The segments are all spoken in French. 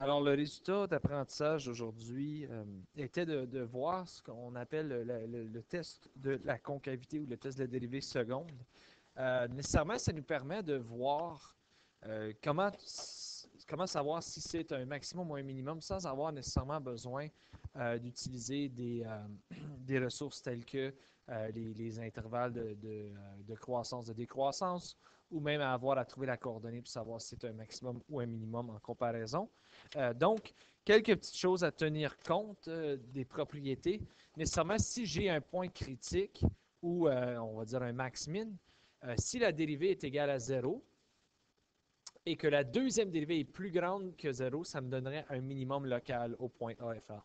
Alors, le résultat d'apprentissage aujourd'hui était de voir ce qu'on appelle le test de la concavité ou le test de la dérivée seconde. Nécessairement, ça nous permet de voir comment savoir si c'est un maximum ou un minimum sans avoir nécessairement besoin d'utiliser des ressources telles que les intervalles de croissance, de décroissance, ou même avoir à trouver la coordonnée pour savoir si c'est un maximum ou un minimum en comparaison. Donc, quelques petites choses à tenir compte des propriétés. Nécessairement, si j'ai un point critique ou on va dire un max-min, si la dérivée est égale à 0 et que la deuxième dérivée est plus grande que 0, ça me donnerait un minimum local au point A et A.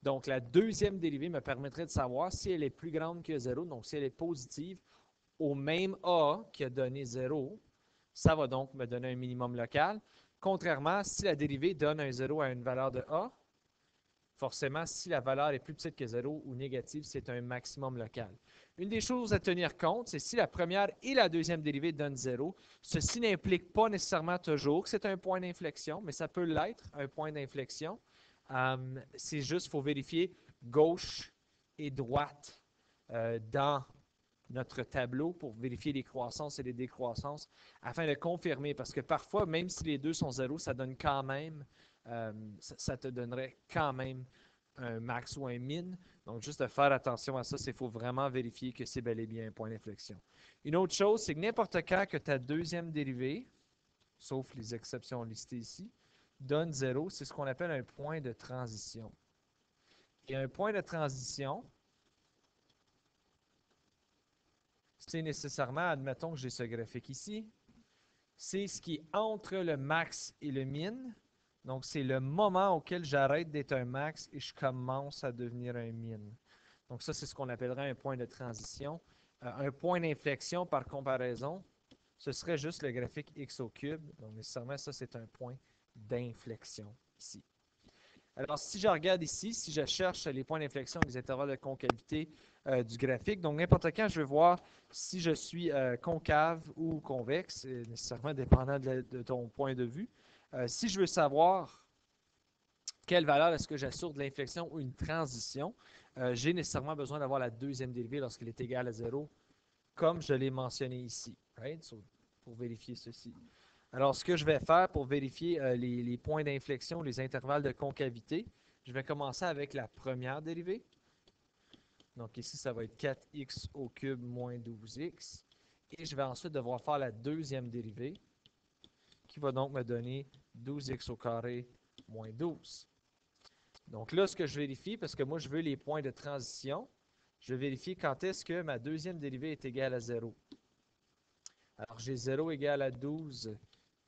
Donc, la deuxième dérivée me permettrait de savoir si elle est plus grande que 0, donc si elle est positive, au même A qui a donné 0, ça va donc me donner un minimum local. Contrairement, si la dérivée donne un 0 à une valeur de A, forcément, si la valeur est plus petite que 0 ou négative, c'est un maximum local. Une des choses à tenir compte, c'est si la première et la deuxième dérivée donnent 0, ceci n'implique pas nécessairement toujours que c'est un point d'inflexion, mais ça peut l'être, un point d'inflexion. C'est juste, il faut vérifier gauche et droite dans notre tableau pour vérifier les croissances et les décroissances afin de confirmer, parce que parfois, même si les deux sont 0, ça donne quand même, ça te donnerait quand même un max ou un min. Donc, juste de faire attention à ça, il faut vraiment vérifier que c'est bel et bien un point d'inflexion. Une autre chose, c'est que n'importe quand que ta deuxième dérivée, sauf les exceptions listées ici, donne 0, c'est ce qu'on appelle un point de transition. Et un point de transition, c'est nécessairement, admettons que j'ai ce graphique ici, c'est ce qui est entre le max et le min. Donc, c'est le moment auquel j'arrête d'être un max et je commence à devenir un min. Donc, ça, c'est ce qu'on appellerait un point de transition. Un point d'inflexion, par comparaison, ce serait juste le graphique x au cube. Donc, nécessairement, ça, c'est un point d'inflexion ici. Alors, si je regarde ici, si je cherche les points d'inflexion, les intervalles de concavité du graphique, donc n'importe quand, je veux voir si je suis concave ou convexe, nécessairement dépendant de ton point de vue. Si je veux savoir quelle valeur est-ce que j'assure de l'inflexion ou une transition, j'ai nécessairement besoin d'avoir la deuxième dérivée lorsqu'elle est égale à 0, comme je l'ai mentionné ici, right? So, pour vérifier ceci. Alors, ce que je vais faire pour vérifier les points d'inflexion, les intervalles de concavité, je vais commencer avec la première dérivée. Donc ici, ça va être 4x au cube moins 12x. Et je vais ensuite devoir faire la deuxième dérivée, qui va donc me donner 12x au carré moins 12. Donc là, ce que je vérifie, parce que moi, je veux les points de transition, je vais vérifier quand est-ce que ma deuxième dérivée est égale à 0. Alors, j'ai 0 égale à 12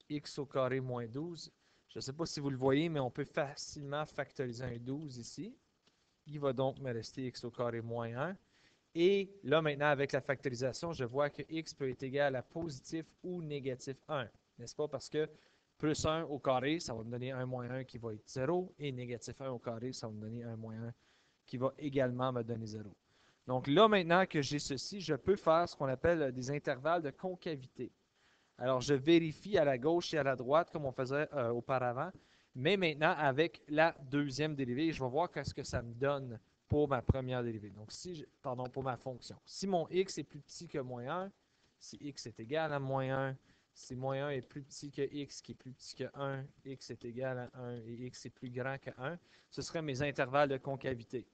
x au carré moins 12. Je ne sais pas si vous le voyez, mais on peut facilement factoriser un 12 ici. Il va donc me rester x au carré moins 1. Et là, maintenant, avec la factorisation, je vois que x peut être égal à positif ou négatif 1. N'est-ce pas? Parce que plus 1 au carré, ça va me donner 1 moins 1 qui va être 0. Et négatif 1 au carré, ça va me donner 1 moins 1 qui va également me donner 0. Donc là, maintenant que j'ai ceci, je peux faire ce qu'on appelle des intervalles de concavité. Alors, je vérifie à la gauche et à la droite comme on faisait auparavant, mais maintenant avec la deuxième dérivée, je vais voir qu'est-ce que ça me donne pour ma première dérivée. Donc, pardon, pour ma fonction. Si mon x est plus petit que moins 1, si x est égal à moins 1, si moins 1 est plus petit que x qui est plus petit que 1, x est égal à 1 et x est plus grand que 1, ce seraient mes intervalles de concavité.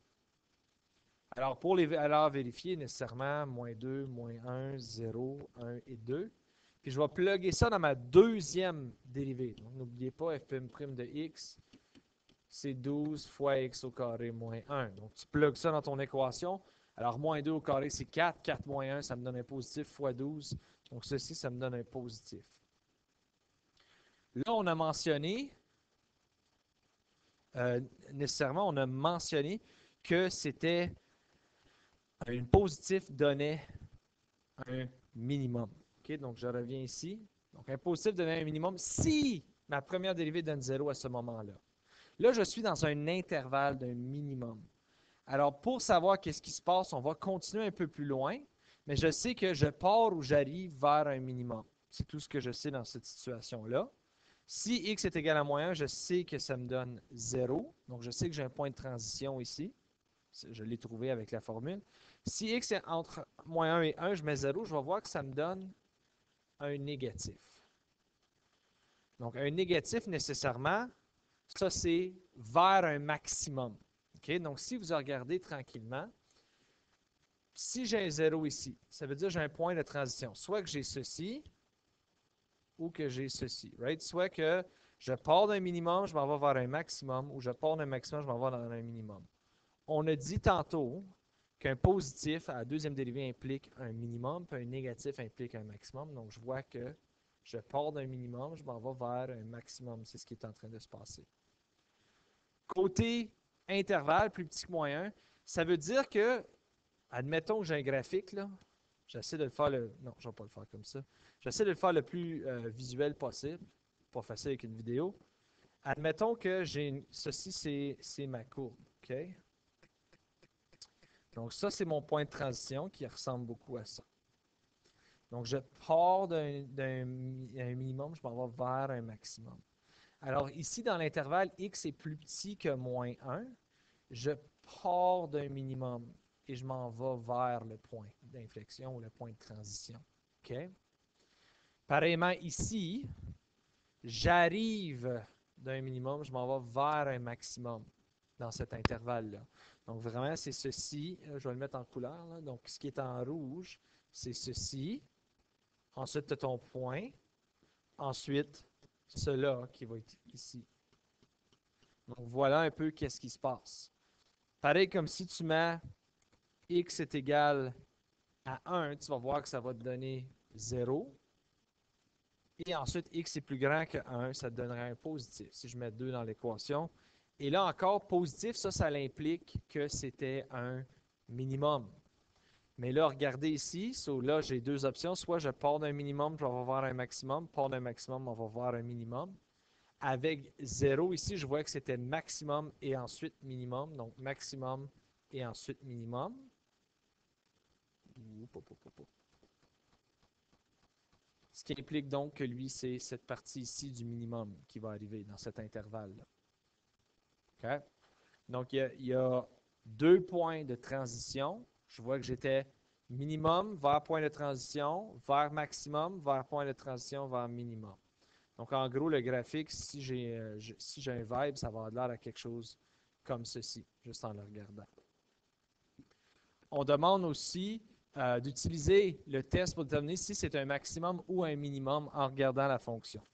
Alors, pour les valeurs vérifiées, nécessairement, moins 2, moins 1, 0, 1 et 2. Puis je vais plugger ça dans ma deuxième dérivée. Donc, n'oubliez pas, f'M' de x, c'est 12 fois x au carré moins 1. Donc, tu plugues ça dans ton équation. Alors, moins 2 au carré, c'est 4. 4 moins 1, ça me donne un positif fois 12. Donc, ceci, ça me donne un positif. Là, on a mentionné, nécessairement, on a mentionné que c'était un positif donnait un minimum. Okay, donc, je reviens ici. Donc, un positif donnait un minimum si ma première dérivée donne 0 à ce moment-là. Là, je suis dans un intervalle d'un minimum. Alors, pour savoir qu'est-ce qui se passe, on va continuer un peu plus loin, mais je sais que je pars ou j'arrive vers un minimum. C'est tout ce que je sais dans cette situation-là. Si x est égal à moins 1, je sais que ça me donne 0. Donc, je sais que j'ai un point de transition ici. Je l'ai trouvé avec la formule. Si x est entre moins 1 et 1, je mets 0. Je vais voir que ça me donne un négatif. Donc, un négatif, nécessairement, ça, c'est vers un maximum. OK? Donc, si vous regardez tranquillement, si j'ai un 0 ici, ça veut dire que j'ai un point de transition. Soit que j'ai ceci, ou que j'ai ceci. Right? Soit que je pars d'un minimum, je m'en vais vers un maximum, ou je pars d'un maximum, je m'en vais dans un minimum. On a dit tantôt qu'un positif à la deuxième dérivée implique un minimum, puis un négatif implique un maximum. Donc, je vois que je pars d'un minimum, je m'en vais vers un maximum. C'est ce qui est en train de se passer. Côté intervalle, plus petit que moins 1, ça veut dire que, admettons que j'ai un graphique, là, j'essaie de le faire non, je ne vais pas le faire comme ça. J'essaie de le faire le plus visuel possible. Pas facile avec une vidéo. Admettons que ceci, c'est ma courbe. OK? Donc, ça, c'est mon point de transition qui ressemble beaucoup à ça. Donc, je pars d'un minimum, je m'en vais vers un maximum. Alors, ici, dans l'intervalle, x est plus petit que moins 1. Je pars d'un minimum et je m'en vais vers le point d'inflexion ou le point de transition. OK? Pareillement, ici, j'arrive d'un minimum, je m'en vais vers un maximum dans cet intervalle-là. Donc, vraiment, c'est ceci. Je vais le mettre en couleur. Là. Donc, ce qui est en rouge, c'est ceci. Ensuite, tu as ton point. Ensuite, cela qui va être ici. Donc, voilà un peu qu'est-ce qui se passe. Pareil comme si tu mets x est égal à 1, tu vas voir que ça va te donner 0. Et ensuite, x est plus grand que 1, ça te donnerait un positif. Si je mets 2 dans l'équation. Et là encore, positif, ça implique que c'était un minimum. Mais là, regardez ici, là, j'ai deux options. Soit je pars d'un minimum, je vais voir un maximum. Pars d'un maximum, on va voir un minimum. Avec 0, ici, je vois que c'était maximum et ensuite minimum. Donc, maximum et ensuite minimum. Ce qui implique donc que lui, c'est cette partie ici du minimum qui va arriver dans cet intervalle-là. OK? Donc, il y a 2 points de transition. Je vois que j'étais minimum vers point de transition, vers maximum, vers point de transition, vers minimum. Donc, en gros, le graphique, si j'ai un vibe, ça va avoir l'air à quelque chose comme ceci, juste en le regardant. On demande aussi d'utiliser le test pour déterminer si c'est un maximum ou un minimum en regardant la fonction.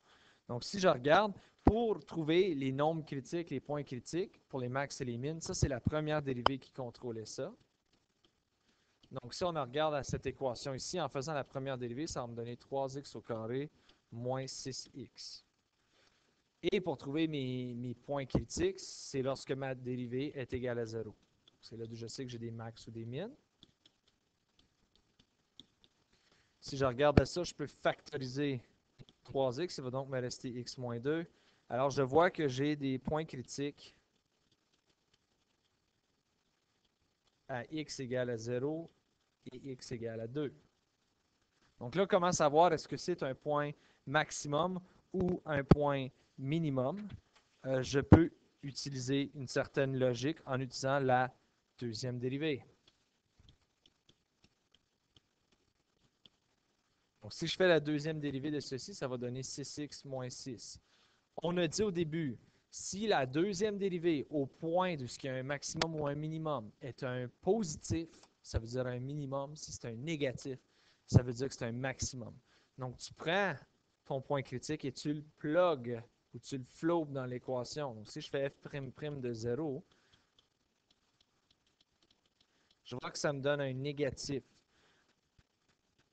Donc, si je regarde, pour trouver les nombres critiques, les points critiques, pour les max et les min, ça, c'est la première dérivée qui contrôlait ça. Donc, si on regarde à cette équation ici, en faisant la première dérivée, ça va me donner 3x au carré moins 6x. Et pour trouver mes points critiques, c'est lorsque ma dérivée est égale à 0. C'est là où je sais que j'ai des max ou des min. Si je regarde à ça, je peux factoriser 3x, il va donc me rester x moins 2. Alors, je vois que j'ai des points critiques à x égale à 0 et x égale à 2. Donc là, comment savoir est-ce que c'est un point maximum ou un point minimum? Je peux utiliser une certaine logique en utilisant la deuxième dérivée. Donc, si je fais la deuxième dérivée de ceci, ça va donner 6x moins 6. On a dit au début, si la deuxième dérivée au point de ce qui est un maximum ou un minimum est un positif, ça veut dire un minimum. Si c'est un négatif, ça veut dire que c'est un maximum. Donc, tu prends ton point critique et tu le plugues ou tu le flobes dans l'équation. Donc, si je fais f' de 0, je vois que ça me donne un négatif.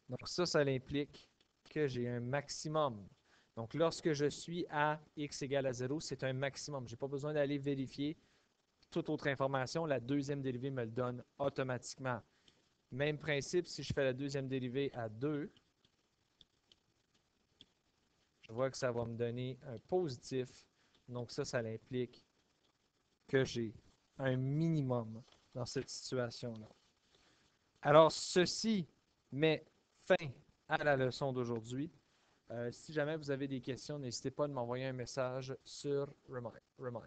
Donc, ça implique que j'ai un maximum. Donc, lorsque je suis à x égale à 0, c'est un maximum. Je n'ai pas besoin d'aller vérifier toute autre information. La deuxième dérivée me le donne automatiquement. Même principe, si je fais la deuxième dérivée à 2, je vois que ça va me donner un positif. Donc, ça implique que j'ai un minimum dans cette situation-là. Alors, ceci met fin à la leçon d'aujourd'hui. Si jamais vous avez des questions, n'hésitez pas à m'envoyer un message sur Remind.